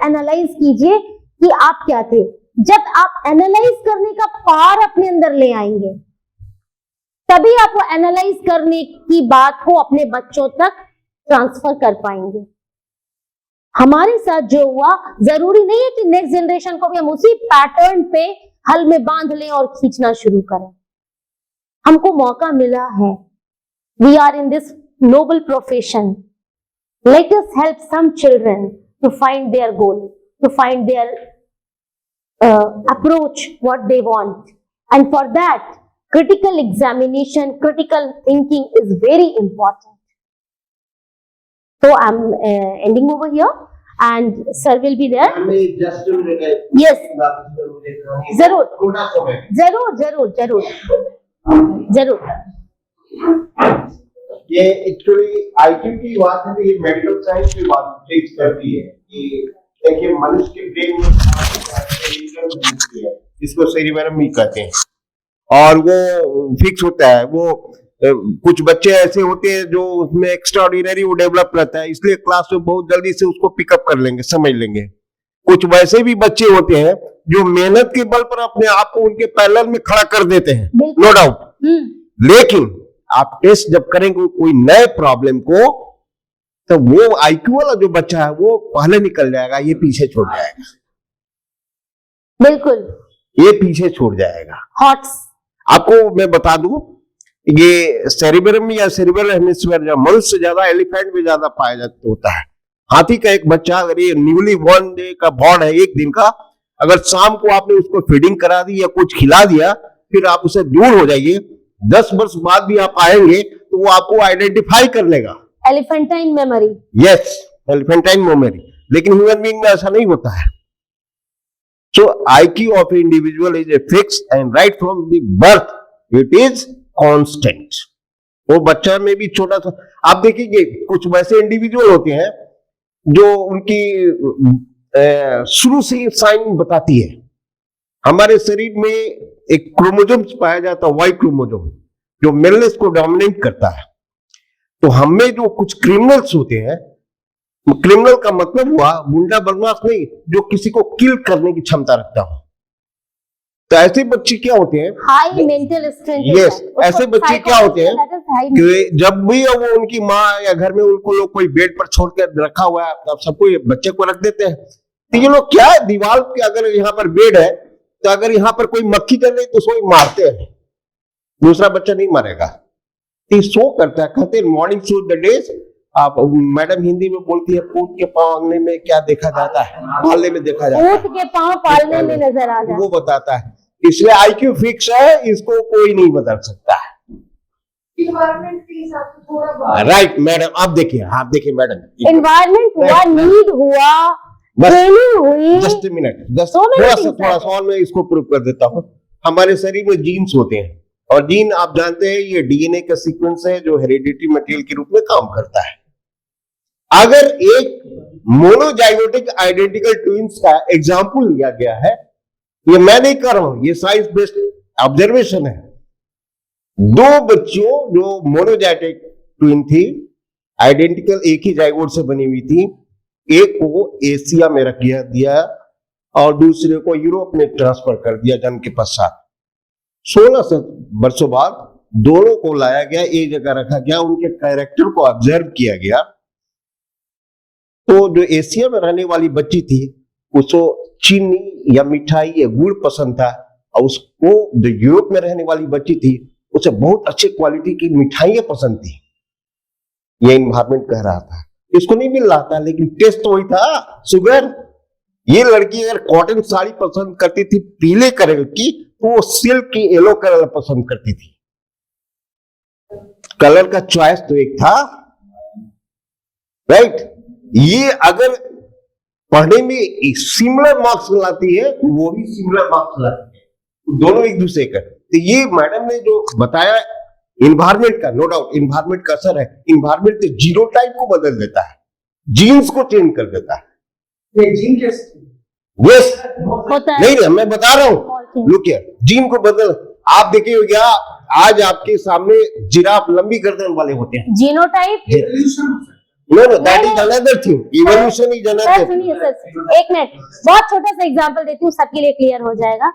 Analyse कीजिए कि आप क्या थे। जब आप एनालाइज करने का पावर अपने अंदर ले आएंगे, तभी आप वो एनालाइज करने की बात को अपने बच्चों तक ट्रांसफर कर पाएंगे। हमारे साथ जो हुआ, जरूरी नहीं है कि नेक्स्ट जनरेशन को भी हम उसी पैटर्न पे हल में बांध लें और खींचना शुरू करें। हमको मौका मिला है, we are in this noble profession, let us help some children to find their goal, to find their approach what they want, and for that critical examination, critical thinking is very important. So I'm ending over here and sir will be there. Just a minute. Yes, जरूर। ये actually IQ की बात है, तो ये medical science की बात fix करती है कि देखिए मनुष्य के ब्रेन में इसको सेरिबेलम भी कहते हैं, और वो फिक्स होता है। वो कुछ बच्चे ऐसे होते हैं जो उसमें एक्स्ट्राऑर्डिनरी वो डेवलप रहता है, इसलिए क्लास में बहुत जल्दी से उसको पिकअप कर लेंगे, समझ लेंगे। कुछ वैसे भी बच्चे होते हैं जो मेहनत के बल पर अपने आप को उनके पैरेलल में खड़ा कर देते हैं, नो डाउट। लेकिन आप टेस्ट जब करेंगे कोई नए प्रॉब्लम को, तो वो आईक्यू वाला जो बच्चा है वो पहले निकल जाएगा, ये पीछे छोड़ जाएगा। बिल्कुल, ये पीछे छोड़ जाएगा। हॉट्स आपको मैं बता दूं, ये सेरिबेलम या सेरिब्रल हेमिस्फीयर जो मनुष्य से ज्यादा एलिफेंट में ज्यादा पाया जाता होता है। हाथी का एक बच्चा, अगर ये न्यूली बॉर्न डे का बॉर्न है, एक दिन का, अगर शाम को आपने उसको फीडिंग करा दी या कुछ खिला दिया, फिर आप उसे दूर हो जाइए, 10 वर्ष बाद भी आप आएंगे तो वो आपको आइडेंटिफाई कर लेगा। Elephantine memory. Yes, elephantine memory. लेकिन ह्यूमन बीइंग में ऐसा नहीं होता है। So IQ of individual is a fixed and right from the birth it is constant. वो बच्चा में भी छोटा सा आप देखिए, कुछ वैसे इंडिविजुअल होते हैं जो उनकी शुरू से ही साइन बताती है। हमारे शरीर में एक क्रोमोसोम पाया जाता है, वाई क्रोमोसोम, जो मेलनेस को डोमिनेट करता है। तो हमें जो कुछ क्रिमिनल्स होते हैं, क्रिमिनल का मतलब हुआ गुंडा बदमाश नहीं, जो किसी को किल करने की क्षमता रखता हो। तो ऐसे बच्चे क्या होते हैं, हाई मेंटल स्ट्रेंथ। यस, ऐसे बच्चे क्या होते हैं कि जब भी वो उनकी माँ या घर में उनको लोग कोई बेड पर छोड़ कर रखा हुआ है, तब सबको बच्चे को रख देते हैं। तो ये लोग क्या है, दीवार के अगर यहाँ पर बेड है, तो अगर यहाँ पर कोई मक्खी चल रही तो उसको मारते हैं, दूसरा बच्चा नहीं मारेगा। तो सो करता है, कहते हैं मॉर्निंग शो द डेज। आप मैडम हिंदी में बोलती है, पूत के पांव आंगने में क्या देखा जाता है, पालने में देखा जाता है, पूत के पांव पालने में नजर आ जाता है, वो बताता है। इसलिए आईक्यू फिक्स है, इसको कोई नहीं बदल सकता है। राइट मैडम, आप देखिए मैडम, एनवायरमेंट हुआ, नीड हुआ, ट्रेनिंग हुई। जस्ट मिनट, थोड़ा सा और मैं इसको प्रूव कर देता हूँ। हमारे शरीर में जीन्स होते हैं, और जीन आप जानते हैं ये डीएनए का सीक्वेंस है जो हेरिडिटी मटेरियल के रूप में काम करता है। अगर एक मोनोजाइगोटिक आइडेंटिकल ट्विंस का एग्जांपल लिया गया है, ये मैं नहीं कर रहा हूं, ये साइंस बेस्ड ऑब्जर्वेशन है। दो बच्चों जो मोनोजाइगोटिक ट्विन थी, आइडेंटिकल एक ही जाइगोट से बनी हुई थी, एक को एशिया में रख दिया और दूसरे को यूरोप में ट्रांसफर कर दिया जन्म के पश्चात। 16 वर्षों बाद दोनों को लाया गया, एक जगह रखा गया, उनके कैरेक्टर को ऑब्जर्व किया गया। तो जो एशिया में रहने वाली बच्ची थी, उसको चीनी या मिठाई या गुड़ पसंद था, और उसको जो यूरोप में रहने वाली बच्ची थी, उसे बहुत अच्छे क्वालिटी की मिठाइयां पसंद थी। ये एनवायरमेंट कह रहा था, इसको नहीं मिल रहा था, लेकिन टेस्ट तो वही था, शुगर। ये लड़की अगर कॉटन साड़ी पसंद करती थी पीले कलर की, तो वो सिल्क की येलो कलर पसंद करती थी। कलर का चॉइस तो एक था, राइट। ये अगर पढ़ने में सिमिलर मार्क्स लाती है, तो वो भी सिमिलर मार्क्स लाती है, दोनों एक दूसरे का। तो ये मैडम ने जो बताया इन्वायरमेंट का, नो डाउट इन्वायरमेंट का असर है। इन्वायरमेंट तो जीनोटाइप को बदल देता है, जीन्स को चेंज कर देता है। जीन कैसे? यस, होता है। नहीं मैं बता रहा हूं, लुक हियर, जीन को बदल। आप देखिए क्या, आज आपके सामने जिराफ लंबी गर्दन वाले होते हैं, genotype. No, no, that is another thing. Evolution is another sir सुनिए सर, एक मिनट, बहुत छोटा सा एग्जांपल देती हूँ, सबके लिए क्लियर हो जाएगा।